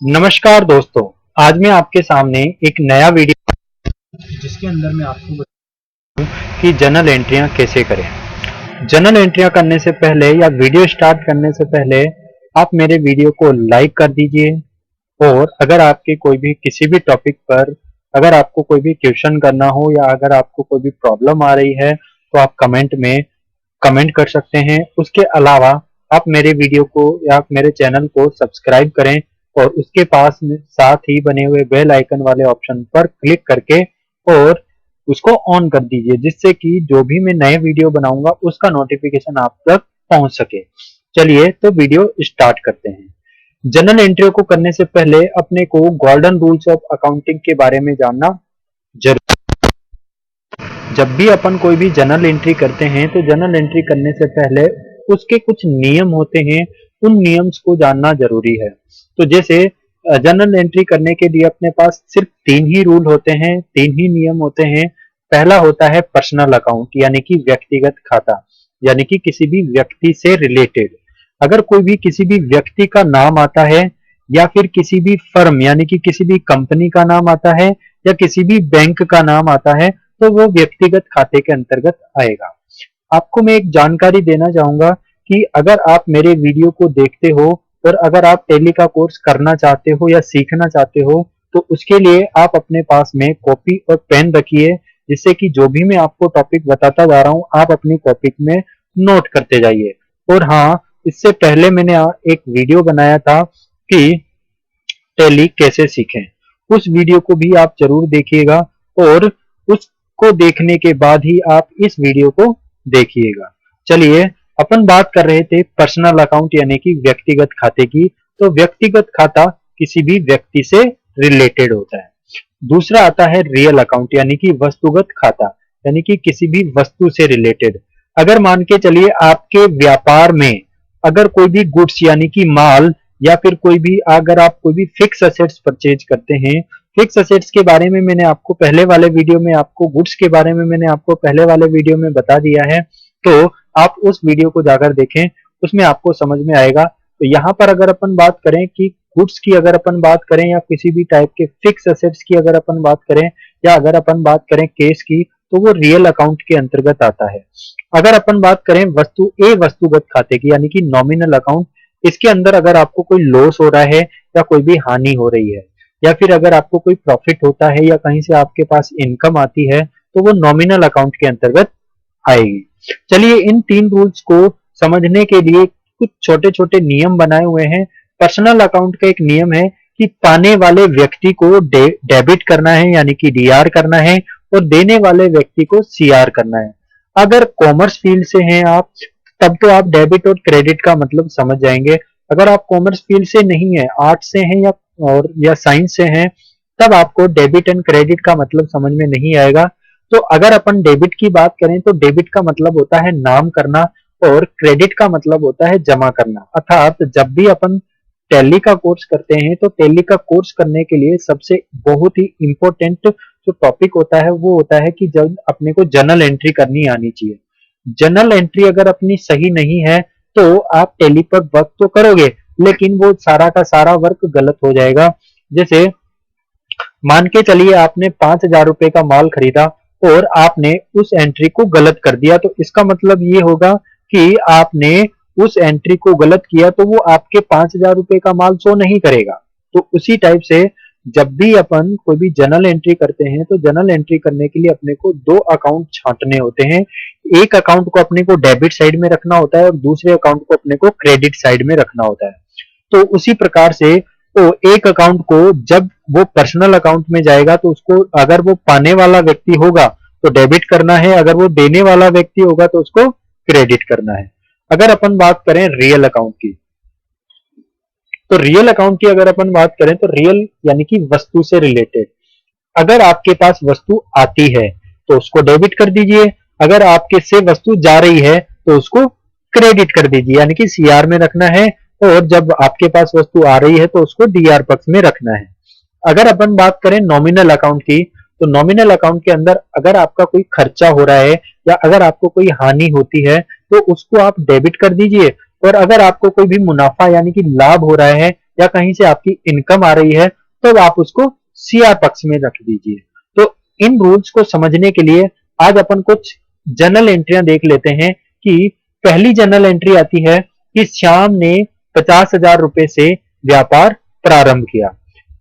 नमस्कार दोस्तों। आज मैं आपके सामने एक नया वीडियो जिसके अंदर मैं आपको बताऊं कि जर्नल एंट्रियां कैसे करें। जर्नल एंट्रियां करने से पहले या वीडियो स्टार्ट करने से पहले आप मेरे वीडियो को लाइक कर दीजिए। और अगर आपके कोई भी किसी भी टॉपिक पर अगर आपको कोई भी क्वेश्चन करना हो या अगर आपको कोई भी प्रॉब्लम आ रही है तो आप कमेंट में कमेंट कर सकते हैं। उसके अलावा आप मेरे वीडियो को या आप मेरे चैनल को सब्सक्राइब करें और उसके पास में साथ ही बने हुए बेल आइकन वाले ऑप्शन पर क्लिक करके और उसको ऑन कर दीजिए, जिससे कि जो भी मैं नए वीडियो बनाऊंगा उसका नोटिफिकेशन आप तक पहुंच सके। चलिए तो वीडियो स्टार्ट करते हैं। जर्नल एंट्री को करने से पहले अपने को गोल्डन रूल्स ऑफ अकाउंटिंग के बारे में जानना जरूरी। जब भी अपन कोई भी जर्नल एंट्री करते हैं तो जर्नल एंट्री करने से पहले उसके कुछ नियम होते हैं, उन नियम्स को जानना जरूरी है। तो जैसे जर्नल एंट्री करने के लिए अपने पास सिर्फ 3 ही रूल होते हैं, 3 ही नियम होते हैं। पहला होता है पर्सनल अकाउंट यानी कि व्यक्तिगत खाता, यानी कि किसी भी व्यक्ति से रिलेटेड। अगर कोई भी किसी भी व्यक्ति का नाम आता है या फिर किसी भी फर्म यानी कि किसी भी कंपनी का नाम आता है या किसी भी बैंक का नाम आता है तो वो व्यक्तिगत खाते के अंतर्गत आएगा। आपको मैं एक जानकारी देना चाहूंगा कि अगर आप मेरे वीडियो को देखते हो और अगर आप टैली का कोर्स करना चाहते हो या सीखना चाहते हो तो उसके लिए आप अपने पास में कॉपी और पेन रखिए, जिससे कि जो भी मैं आपको टॉपिक बताता जा रहा हूं आप अपनी कॉपी में नोट करते जाइए। और हाँ, इससे पहले मैंने एक वीडियो बनाया था कि टैली कैसे सीखें, उस वीडियो को भी आप जरूर देखिएगा और उसको देखने के बाद ही आप इस वीडियो को देखिएगा। चलिए, अपन बात कर रहे थे पर्सनल अकाउंट यानी कि व्यक्तिगत खाते की। तो व्यक्तिगत खाता किसी भी व्यक्ति से रिलेटेड होता है। दूसरा आता है रियल अकाउंट यानी कि वस्तुगत खाता, यानी कि किसी भी वस्तु से रिलेटेड। अगर मान के चलिए आपके व्यापार में अगर कोई भी गुड्स यानी कि माल या फिर कोई भी अगर आप कोई भी फिक्स असेट्स परचेज करते हैं। फिक्स असेट्स के बारे में मैंने आपको पहले वाले वीडियो में, आपको गुड्स के बारे में मैंने आपको पहले वाले वीडियो में बता दिया है, तो आप उस वीडियो को जाकर देखें, उसमें आपको समझ में आएगा। तो यहाँ पर अगर अपन बात करें कि गुड्स की अगर अपन बात करें या किसी भी टाइप के फिक्स असेट्स की अगर अपन बात करें या अगर अपन बात करें केस की, तो वो रियल अकाउंट के अंतर्गत आता है। अगर अपन बात करें वस्तुगत खाते की यानी कि नॉमिनल अकाउंट, इसके अंदर अगर आपको कोई लॉस हो रहा है या कोई भी हानि हो रही है या फिर अगर आपको कोई प्रॉफिट होता है या कहीं से आपके पास इनकम आती है तो वो नॉमिनल अकाउंट के अंतर्गत आएगी। चलिए, इन 3 रूल्स को समझने के लिए कुछ छोटे छोटे नियम बनाए हुए हैं। पर्सनल अकाउंट का एक नियम है कि पाने वाले व्यक्ति को डेबिट करना है यानी कि डीआर करना है और देने वाले व्यक्ति को सीआर करना है। अगर कॉमर्स फील्ड से हैं आप तब तो आप डेबिट और क्रेडिट का मतलब समझ जाएंगे। अगर आप कॉमर्स फील्ड से नहीं है, आर्ट से हैं या साइंस से हैं, तब आपको डेबिट एंड क्रेडिट का मतलब समझ में नहीं आएगा। तो अगर अपन डेबिट की बात करें तो डेबिट का मतलब होता है नाम करना और क्रेडिट का मतलब होता है जमा करना। अर्थात जब भी अपन टैली का कोर्स करते हैं तो टैली का कोर्स करने के लिए सबसे बहुत ही इंपॉर्टेंट जो टॉपिक होता है वो होता है कि जब अपने को जर्नल एंट्री करनी आनी चाहिए। जर्नल एंट्री अगर अपनी सही नहीं है तो आप टैली पर वर्क तो करोगे लेकिन वो सारा का सारा वर्क गलत हो जाएगा। जैसे मान के चलिए आपने 5,000 रुपए का माल खरीदा और आपने उस एंट्री को गलत कर दिया, तो इसका मतलब ये होगा कि आपने उस एंट्री को गलत किया तो वो आपके 5,000 रुपए का माल शो नहीं करेगा। तो उसी टाइप से जब भी अपन कोई भी जर्नल एंट्री करते हैं तो जर्नल एंट्री करने के लिए अपने को 2 अकाउंट छांटने होते हैं। एक अकाउंट को अपने को डेबिट साइड में रखना होता है और दूसरे अकाउंट को अपने को क्रेडिट साइड में रखना होता है। तो उसी प्रकार से तो एक अकाउंट को जब वो पर्सनल अकाउंट में जाएगा तो उसको अगर वो पाने वाला व्यक्ति होगा तो डेबिट करना है, अगर वो देने वाला व्यक्ति होगा तो उसको क्रेडिट करना है। अगर अपन बात करें रियल अकाउंट की, तो रियल अकाउंट की अगर अपन बात करें तो रियल यानी कि वस्तु से रिलेटेड। अगर आपके पास वस्तु आती है तो उसको डेबिट कर दीजिए, अगर आपके से वस्तु जा रही है तो उसको क्रेडिट कर दीजिए यानी कि सीआर में रखना है, और जब आपके पास वस्तु आ रही है तो उसको डीआर पक्ष में रखना है। अगर अपन बात करें नॉमिनल अकाउंट की, तो नॉमिनल अकाउंट के अंदर अगर आपका कोई खर्चा हो रहा है या अगर आपको कोई हानि होती है तो उसको आप डेबिट कर दीजिए, और अगर आपको कोई भी मुनाफा यानी कि लाभ हो रहा है या कहीं से आपकी इनकम आ रही है, तो आप उसको सीआर पक्ष में रख दीजिए। तो इन रूल्स को समझने के लिए आज अपन कुछ जर्नल एंट्रियां देख लेते हैं कि पहली जर्नल एंट्री आती है कि श्याम ने 50,000 रुपए से व्यापार प्रारंभ किया।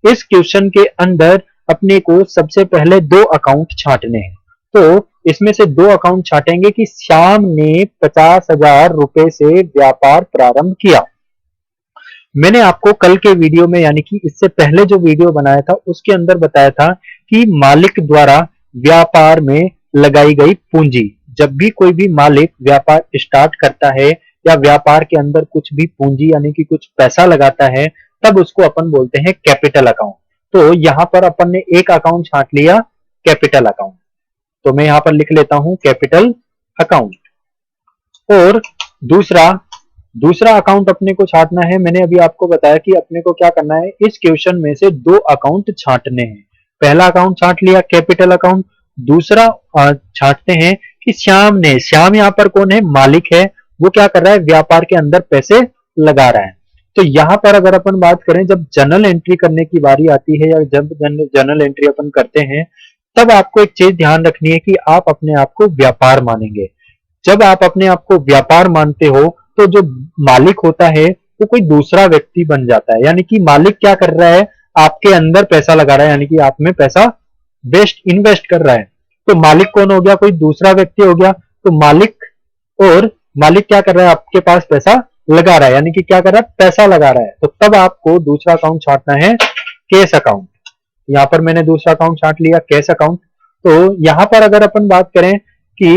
इस क्वेश्चन के अंदर अपने को सबसे पहले दो अकाउंट छांटने हैं। तो इसमें से दो अकाउंट छांटेंगे कि श्याम ने 50,000 रुपए से व्यापार प्रारंभ किया। मैंने आपको कल के वीडियो में यानी कि इससे पहले जो वीडियो बनाया था उसके अंदर बताया था कि मालिक द्वारा व्यापार में लगाई गई पूंजी, जब भी कोई भी मालिक व्यापार स्टार्ट करता है या व्यापार के अंदर कुछ भी पूंजी यानी कि कुछ पैसा लगाता है, तब उसको अपन बोलते हैं कैपिटल अकाउंट। तो यहाँ पर अपन ने एक अकाउंट छांट लिया, कैपिटल अकाउंट। तो मैं यहाँ पर लिख लेता हूं कैपिटल अकाउंट। और दूसरा अकाउंट अपने को छांटना है। मैंने अभी आपको बताया कि अपने को क्या करना है, इस क्वेश्चन में से दो अकाउंट छांटने हैं। पहला अकाउंट छांट लिया कैपिटल अकाउंट, दूसरा छांटते हैं कि श्याम यहाँ पर कौन है, मालिक है, वो क्या कर रहा है, व्यापार के अंदर पैसे लगा रहा है। तो यहाँ पर अगर अपन बात करें, जब जर्नल एंट्री करने की बारी आती है या जब जर्नल एंट्री अपन करते हैं, तब आपको एक चीज ध्यान रखनी है कि आप अपने आप को व्यापार मानेंगे। जब आप अपने आप को व्यापार मानते हो तो जो मालिक होता है वो कोई दूसरा व्यक्ति बन जाता है। यानी कि मालिक क्या कर रहा है, आपके अंदर पैसा लगा रहा है, यानी कि आप में पैसा इन्वेस्ट कर रहा है। तो मालिक कौन हो गया, कोई दूसरा व्यक्ति हो गया। तो मालिक क्या कर रहा है, आपके पास पैसा लगा रहा है, यानी कि क्या कर रहा है, पैसा लगा रहा है। तो तब आपको दूसरा अकाउंट छांटना है कैश अकाउंट। यहाँ पर मैंने दूसरा अकाउंट छांट लिया कैश अकाउंट। तो यहाँ पर अगर अपन बात करें कि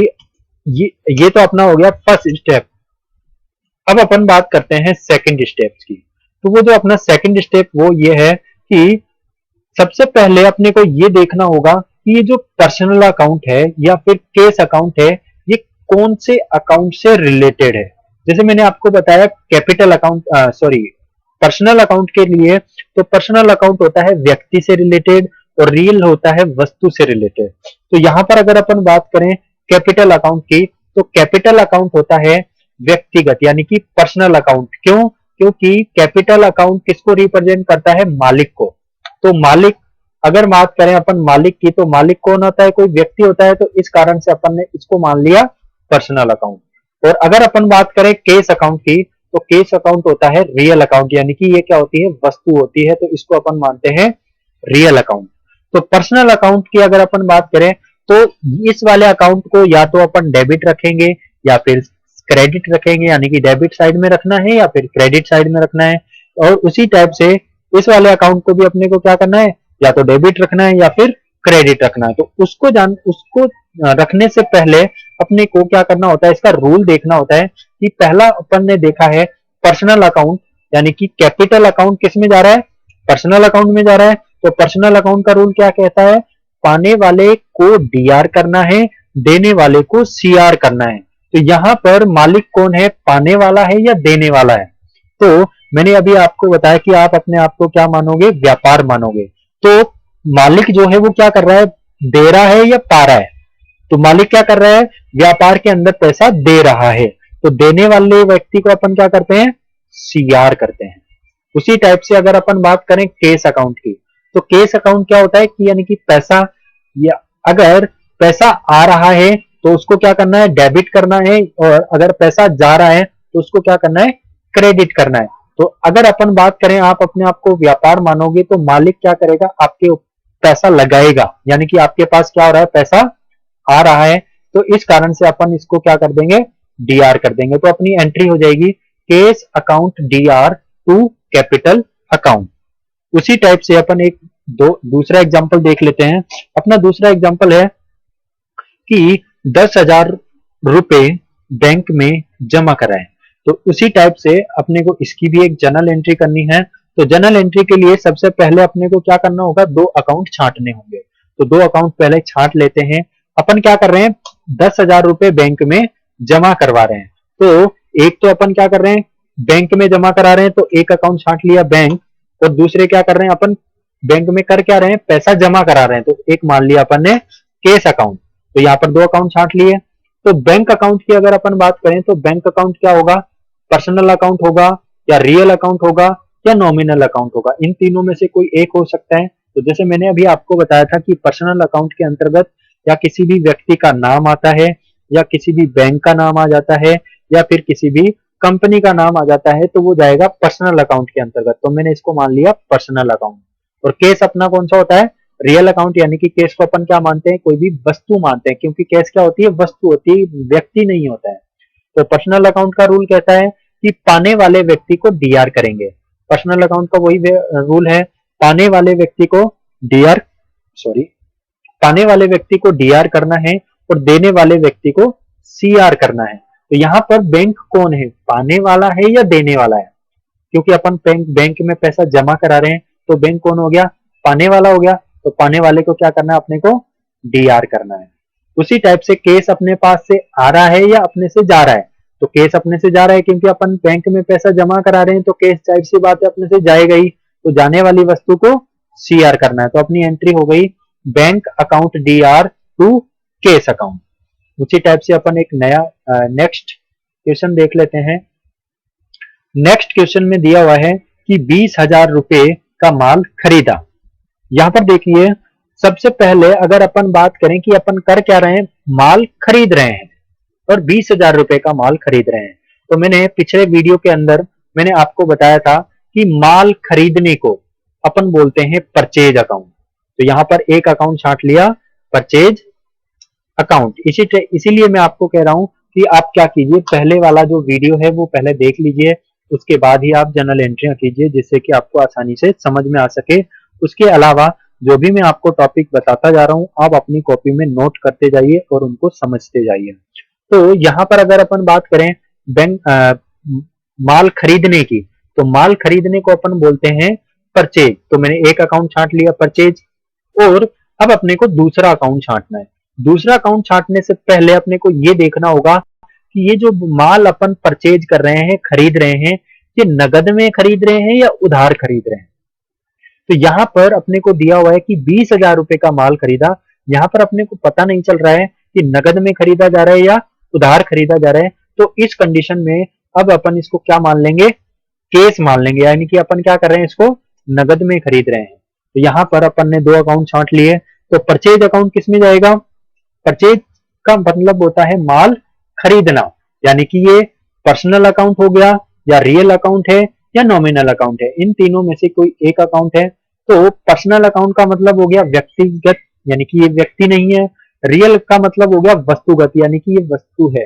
ये तो अपना हो गया फर्स्ट स्टेप। अब अपन बात करते हैं सेकंड स्टेप्स की। तो वो जो अपना सेकंड स्टेप वो ये है कि सबसे पहले अपने को ये देखना होगा कि ये जो पर्सनल अकाउंट है या फिर केस अकाउंट है, ये कौन से अकाउंट से रिलेटेड है। जैसे मैंने आपको बताया कैपिटल अकाउंट पर्सनल अकाउंट के लिए, तो पर्सनल अकाउंट होता है व्यक्ति से रिलेटेड और रियल होता है वस्तु से रिलेटेड। तो यहां पर अगर अपन बात करें कैपिटल अकाउंट की, तो कैपिटल अकाउंट होता है व्यक्तिगत यानी कि पर्सनल अकाउंट। क्यों? क्योंकि कैपिटल अकाउंट किसको रिप्रेजेंट करता है, मालिक को। तो मालिक, अगर बात करें अपन मालिक की, तो मालिक कौन होता है, कोई व्यक्ति होता है। तो इस कारण से अपन ने इसको मान लिया पर्सनल अकाउंट। और अगर अपन बात करें केस अकाउंट की, तो केस अकाउंट होता है रियल अकाउंट, यानी कि ये क्या होती है, वस्तु होती है। तो इसको अपन मानते हैं रियल अकाउंट। तो पर्सनल अकाउंट की अगर अपन बात करें, तो इस वाले अकाउंट को या तो अपन डेबिट रखेंगे या फिर क्रेडिट रखेंगे, यानी कि डेबिट साइड में रखना है या फिर क्रेडिट साइड में रखना है। और उसी टाइप से इस वाले अकाउंट को भी अपने को क्या करना है, या तो डेबिट रखना है या फिर क्रेडिट रखना है। तो उसको रखने से पहले अपने को क्या करना होता है, इसका रूल देखना होता है कि पहला अपन ने देखा है पर्सनल अकाउंट, यानी कि कैपिटल अकाउंट किस में जा रहा है, पर्सनल अकाउंट में जा रहा है। तो पर्सनल अकाउंट का रूल क्या कहता है, पाने वाले को डीआर करना है, देने वाले को सीआर करना है। तो यहां पर मालिक कौन है, पाने वाला है या देने वाला है। तो मैंने अभी आपको बताया कि आप अपने आप को क्या मानोगे, व्यापार मानोगे। तो मालिक जो है वो क्या कर रहा है, दे रहा है या पा रहा है। तो मालिक क्या कर रहा है, व्यापार के अंदर पैसा दे रहा है। तो देने वाले व्यक्ति को अपन क्या करते हैं, सीआर करते हैं। उसी टाइप से अगर अपन बात करें केस अकाउंट की, तो केस अकाउंट क्या होता है कि यानी कि पैसा, या अगर पैसा आ रहा है तो उसको क्या करना है, डेबिट करना है। और अगर पैसा जा रहा है तो उसको क्या करना है, क्रेडिट करना है। तो अगर अपन बात करें, आप अपने आप को व्यापार मानोगे, तो मालिक क्या करेगा, आपके पैसा लगाएगा, यानी कि आपके पास क्या हो रहा है, पैसा आ रहा है। तो इस कारण से अपन इसको क्या कर देंगे, डीआर कर देंगे। तो अपनी एंट्री हो जाएगी cash account DR to capital account. उसी टाइप से अपन एक दूसरा एग्जांपल देख लेते हैं। अपना दूसरा एग्जांपल है कि 10,000 रुपए बैंक में जमा कराएं। तो उसी टाइप से अपने को इसकी भी एक जर्नल एंट्री करनी है। तो जर्नल एंट्री के लिए सबसे पहले अपने को क्या करना होगा, दो अकाउंट छांटने होंगे। तो दो अकाउंट पहले छांट लेते हैं। अपन क्या कर रहे हैं, 10,000 रुपए बैंक में जमा करवा रहे हैं। तो एक तो अपन क्या कर रहे हैं, बैंक में जमा करा रहे हैं। तो एक अकाउंट छांट लिया बैंक, और दूसरे क्या कर रहे हैं, अपन बैंक में कर क्या रहे हैं, पैसा जमा करा रहे हैं। तो एक मान लिया अपन ने केस अकाउंट। तो यहाँ पर दो अकाउंट छांट लिए। तो बैंक अकाउंट की अगर अपन बात करें, तो बैंक अकाउंट क्या होगा, पर्सनल अकाउंट होगा या रियल अकाउंट होगा या नॉमिनल अकाउंट होगा। इन तीनों में से कोई एक हो सकता है। तो जैसे मैंने अभी आपको बताया था कि पर्सनल अकाउंट के अंतर्गत या किसी भी व्यक्ति का नाम आता है, या किसी भी बैंक का नाम आ जाता है, या फिर किसी भी कंपनी का नाम आ जाता है, तो वो जाएगा पर्सनल अकाउंट के अंतर्गत। तो मैंने इसको मान लिया पर्सनल अकाउंट। और केस अपना कौन सा होता है? Real account. यानी कि केस को अपन क्या मानते हैं? कोई भी वस्तु मानते हैं, क्योंकि केस क्या होती है? वस्तु होती है, व्यक्ति नहीं होता है। तो पर्सनल अकाउंट का रूल कहता है कि पाने वाले व्यक्ति को डीआर करेंगे। पर्सनल अकाउंट का वही रूल है, पाने वाले व्यक्ति को डीआर पाने वाले व्यक्ति को डीआर करना है और देने वाले व्यक्ति को सीआर करना है। तो यहाँ पर बैंक कौन है? पाने वाला है या देने वाला है? क्योंकि अपन बैंक में पैसा जमा करा रहे हैं, तो बैंक कौन हो गया? पाने वाला हो गया। तो पाने वाले को क्या करना है? अपने को डीआर करना है। उसी टाइप से केस अपने पास से आ रहा है या अपने से जा रहा है? तो केस अपने से जा रहा है, क्योंकि अपन बैंक में पैसा जमा करा रहे हैं, तो केस जाहिर सी बात है अपने से जाएगा ही। तो जाने वाली वस्तु को सीआर करना है। तो अपनी एंट्री हो गई bank account DR to cash account. उसी टाइप से अपन एक नया नेक्स्ट क्वेश्चन देख लेते हैं। नेक्स्ट क्वेश्चन में दिया हुआ है कि 20,000 रुपए का माल खरीदा। यहां पर देखिए, सबसे पहले अगर अपन बात करें कि अपन कर क्या रहे हैं? माल खरीद रहे हैं और 20,000 रुपए का माल खरीद रहे हैं। तो मैंने पिछले वीडियो के अंदर मैंने आपको बताया था कि माल खरीदने को अपन बोलते हैं परचेज अकाउंट। तो यहां पर एक अकाउंट छांट लिया, परचेज अकाउंट। इसीलिए मैं आपको कह रहा हूं कि आप क्या कीजिए, पहले वाला जो वीडियो है वो पहले देख लीजिए, उसके बाद ही आप जनरल एंट्रियां कीजिए, जिससे कि आपको आसानी से समझ में आ सके। उसके अलावा जो भी मैं आपको टॉपिक बताता जा रहा हूं, आप अपनी कॉपी में नोट करते जाइए और उनको समझते जाइए। तो यहाँ पर अगर अपन बात करें बैंक माल खरीदने की, तो माल खरीदने को अपन बोलते हैं परचेज। तो मैंने एक अकाउंट छांट लिया परचेज, और अब अपने को दूसरा अकाउंट छांटना है। दूसरा अकाउंट छांटने से पहले अपने को ये देखना होगा कि ये जो माल अपन परचेज कर रहे हैं, खरीद रहे हैं, ये नगद में खरीद रहे हैं या उधार खरीद रहे हैं। तो यहाँ पर अपने को दिया हुआ है कि 20,000 रुपए का माल खरीदा। यहाँ पर अपने को पता नहीं चल रहा है कि नगद में खरीदा जा रहा है या उधार खरीदा जा रहा है। तो इस कंडीशन में अब अपन इसको क्या मान लेंगे? केस मान लेंगे। यानी कि अपन क्या कर रहे हैं? इसको नगद में खरीद रहे हैं। तो यहाँ पर अपन ने दो अकाउंट छांट लिए। तो परचेज अकाउंट किस में जाएगा? परचेज का मतलब होता है माल खरीदना। यानी कि ये पर्सनल अकाउंट हो गया, या रियल अकाउंट है, या नॉमिनल अकाउंट है। इन तीनों में से कोई एक अकाउंट है। तो पर्सनल अकाउंट का मतलब हो गया व्यक्तिगत, यानी कि ये व्यक्ति नहीं है। रियल का मतलब हो गया वस्तुगत, यानी कि ये वस्तु है।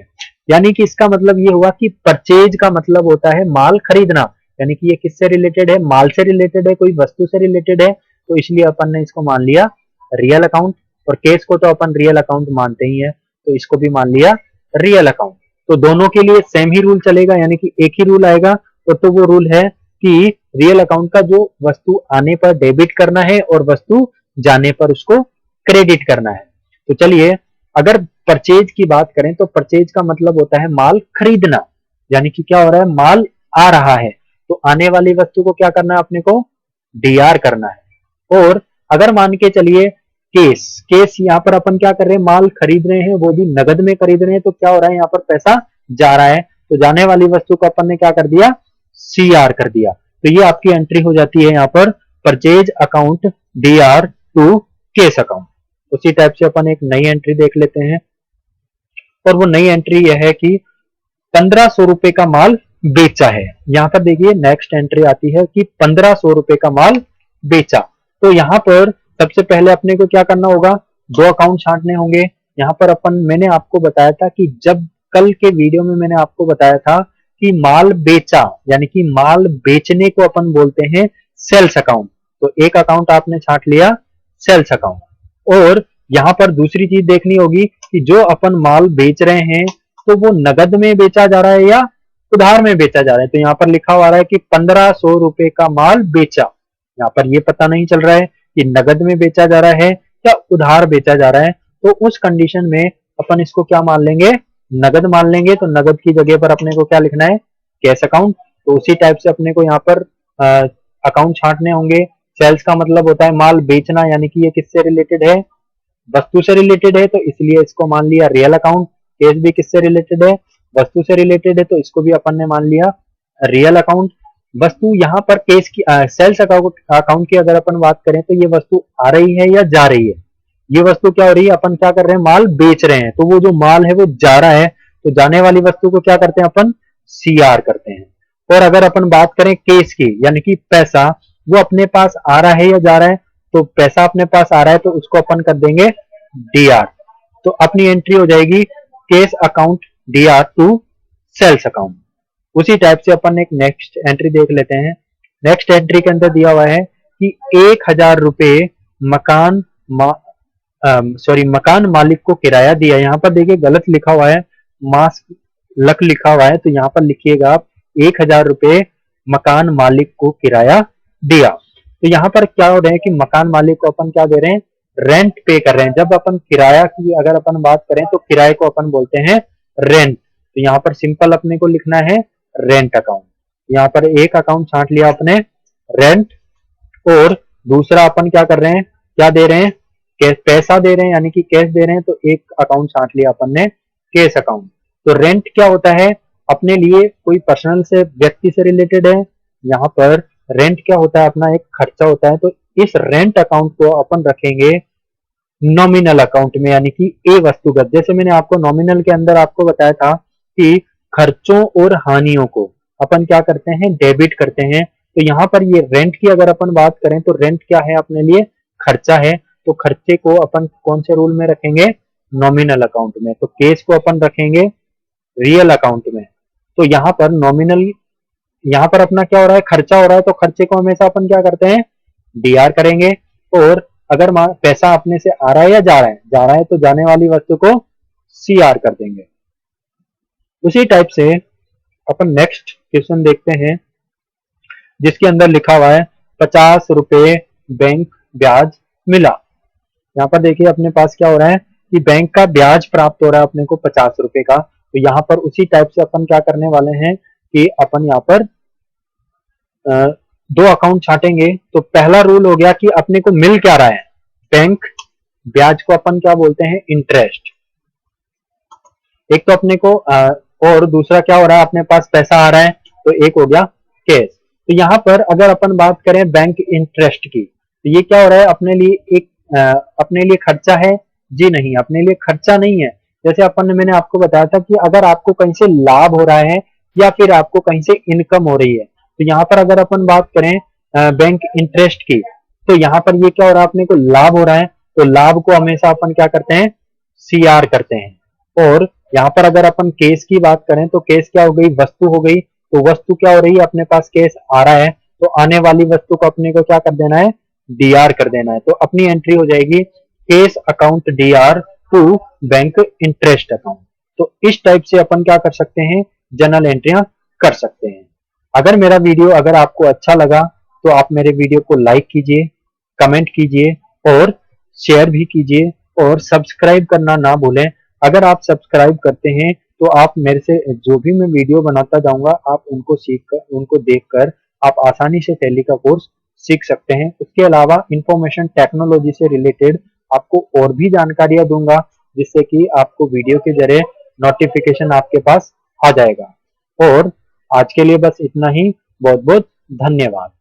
यानी कि इसका मतलब ये हुआ कि परचेज का मतलब होता है माल खरीदना। यानी कि ये किससे रिलेटेड है? माल से रिलेटेड है, कोई वस्तु से रिलेटेड है। तो इसलिए अपन ने इसको मान लिया रियल अकाउंट। और केस को तो अपन रियल अकाउंट मानते ही है, तो इसको भी मान लिया रियल अकाउंट। तो दोनों के लिए सेम ही रूल चलेगा, यानी कि एक ही रूल आएगा। तो वो रूल है कि रियल अकाउंट का जो वस्तु आने पर डेबिट करना है और वस्तु जाने पर उसको क्रेडिट करना है। तो चलिए, अगर परचेज की बात करें तो परचेज का मतलब होता है माल खरीदना। यानी कि क्या हो रहा है? माल आ रहा है, तो आने वाली वस्तु को क्या करना है? अपने को डीआर करना है। और अगर मान के चलिए केस यहाँ पर अपन क्या कर रहे हैं? माल खरीद रहे हैं, वो भी नगद में खरीद रहे हैं। तो क्या हो रहा है? यहाँ पर पैसा जा रहा है, तो जाने वाली वस्तु को अपन ने क्या कर दिया? सीआर कर दिया। तो ये आपकी एंट्री हो जाती है यहाँ पर purchase account DR to cash account. उसी टाइप से अपन एक नई एंट्री देख लेते हैं, और वो नई एंट्री यह है कि 1500 रुपए का माल बेचा है। यहां पर देखिए नेक्स्ट एंट्री आती है कि 1500 रुपए का माल बेचा। तो यहां पर सबसे पहले अपने को क्या करना होगा? दो अकाउंट छांटने होंगे। यहाँ पर मैंने आपको बताया था कि जब कल के वीडियो में मैंने आपको बताया था कि माल बेचा, यानी कि माल बेचने को अपन बोलते हैं सेल्स अकाउंट। तो एक अकाउंट आपने छांट लिया सेल्स अकाउंट। और यहाँ पर दूसरी चीज देखनी होगी कि जो अपन माल बेच रहे हैं, तो वो नगद में बेचा जा रहा है या उधार में बेचा जा रहा है। तो यहाँ पर लिखा हुआ है कि 1500 रुपए का माल बेचा। यहाँ पर ये पता नहीं चल रहा है कि नगद में बेचा जा रहा है या उधार बेचा जा रहा है। तो उस कंडीशन में अपन इसको क्या मान लेंगे? नगद मान लेंगे। तो नगद की जगह पर अपने को क्या लिखना है? Cash account. तो उसी टाइप से अपने को यहाँ पर अकाउंट छांटने होंगे। सेल्स का मतलब होता है माल बेचना, यानी कि ये किससे रिलेटेड है? वस्तु से रिलेटेड है, तो इसलिए इसको मान लिया रियल अकाउंट। केस भी किससे रिलेटेड है? वस्तु से रिलेटेड है, तो इसको भी अपन ने मान लिया रियल अकाउंट। वस्तु यहाँ पर केस की सेल्स अकाउंट की अगर अपन बात करें तो ये वस्तु आ रही है या जा रही है। ये वस्तु क्या हो रही है, अपन क्या कर रहे हैं, माल बेच रहे हैं, तो वो जो माल है वो जा रहा है, तो जाने वाली वस्तु को क्या करते हैं अपन, सीआर करते हैं। और अगर अपन बात करें केस की, यानी कि पैसा, वो अपने पास आ रहा है या जा रहा है, तो पैसा अपने पास आ रहा है तो उसको अपन कर देंगे डीआर। तो अपनी एंट्री हो जाएगी cash account DR to sales account. उसी टाइप से अपन एक नेक्स्ट एंट्री देख लेते हैं। नेक्स्ट एंट्री के अंदर दिया हुआ है कि 1,000 रुपए मकान मकान मालिक को किराया दिया। यहाँ पर देखिए गलत लिखा हुआ है, मास लक लिखा हुआ है, तो यहाँ पर लिखिएगा आप 1,000 रुपए मकान मालिक को किराया दिया। तो यहाँ पर क्या हो रहा है कि मकान मालिक को अपन क्या दे रहे हैं, रेंट पे कर रहे हैं। जब अपन किराया की अगर अपन बात करें तो किराए को अपन बोलते हैं रेंट। तो यहाँ पर सिंपल अपने को लिखना है रेंट अकाउंट। यहाँ पर एक अकाउंट छांट लिया अपने रेंट, और दूसरा अपन क्या कर रहे हैं, क्या दे रहे हैं, कैश पैसा दे रहे हैं, यानी कि कैश दे रहे हैं, तो एक अकाउंट छांट लिया अपन ने कैश अकाउंट। तो रेंट क्या होता है, अपने लिए कोई पर्सनल से व्यक्ति से रिलेटेड है। यहाँ पर रेंट क्या होता है, अपना एक खर्चा होता है। तो इस रेंट अकाउंट को अपन रखेंगे नॉमिनल अकाउंट में, यानी कि ए वस्तुगत। जैसे मैंने आपको नॉमिनल के अंदर आपको बताया था कि खर्चों और हानियों को अपन क्या करते हैं, डेबिट करते हैं। तो यहाँ पर ये रेंट की अगर अपन बात करें तो रेंट क्या है, अपने लिए खर्चा है। तो खर्चे को अपन कौन से रूल में रखेंगे, नॉमिनल अकाउंट में। तो केस को अपन रखेंगे रियल अकाउंट में। तो यहाँ पर नॉमिनल, यहाँ पर अपना क्या हो रहा है, खर्चा हो रहा है, तो खर्चे को हमेशा अपन क्या करते हैं, डीआर करेंगे। और अगर पैसा अपने से आ रहा है या जा रहा है, जा रहा है, तो जाने वाली वस्तु को सीआर कर देंगे। उसी टाइप से अपन नेक्स्ट क्वेश्चन देखते हैं, जिसके अंदर लिखा हुआ है 50 रुपए बैंक ब्याज मिला। यहाँ पर देखिए अपने पास क्या हो रहा है कि बैंक का ब्याज प्राप्त हो रहा है अपने को 50 रुपए का। तो यहाँ पर उसी टाइप से अपन क्या करने वाले हैं कि अपन यहाँ पर दो अकाउंट छाटेंगे। तो पहला रूल हो गया कि अपने को मिल क्या रहा है, बैंक ब्याज को अपन क्या बोलते हैं, इंटरेस्ट। एक तो अपने को और दूसरा क्या हो रहा है, अपने पास पैसा आ रहा है, तो एक हो गया कैश। तो यहाँ पर अगर अपन बात करें बैंक इंटरेस्ट की, तो ये क्या हो रहा है, अपने लिए एक अपने लिए खर्चा है जी, नहीं, अपने लिए खर्चा नहीं है। जैसे अपन ने, मैंने आपको बताया था कि अगर आपको कहीं से लाभ हो रहा है या फिर आपको कहीं से इनकम हो रही है, तो यहाँ पर अगर अपन बात करें बैंक इंटरेस्ट की, तो यहाँ पर ये क्या हो रहा है, अपने को लाभ हो रहा है, तो लाभ को हमेशा अपन क्या करते हैं, सीआर करते हैं। और यहाँ पर अगर अपन केस की बात करें तो केस क्या हो गई, वस्तु हो गई। तो वस्तु क्या हो रही है, अपने पास केस आ रहा है, तो आने वाली वस्तु को अपने को क्या कर देना है, डीआर कर देना है। तो अपनी एंट्री हो जाएगी cash account DR to bank interest account. तो इस टाइप से अपन क्या कर सकते हैं, जनरल एंट्रियां कर सकते हैं। अगर मेरा वीडियो अगर आपको अच्छा लगा तो आप मेरे वीडियो को लाइक कीजिए, कमेंट कीजिए और शेयर भी कीजिए, और सब्सक्राइब करना ना भूलें। अगर आप सब्सक्राइब करते हैं तो आप मेरे से जो भी मैं वीडियो बनाता जाऊंगा, आप उनको सीख कर, उनको देखकर आप आसानी से टैली का कोर्स सीख सकते हैं। उसके अलावा इंफॉर्मेशन टेक्नोलॉजी से रिलेटेड आपको और भी जानकारियां दूंगा, जिससे कि आपको वीडियो के जरिए नोटिफिकेशन आपके पास आ जाएगा। और आज के लिए बस इतना ही। बहुत बहुत धन्यवाद।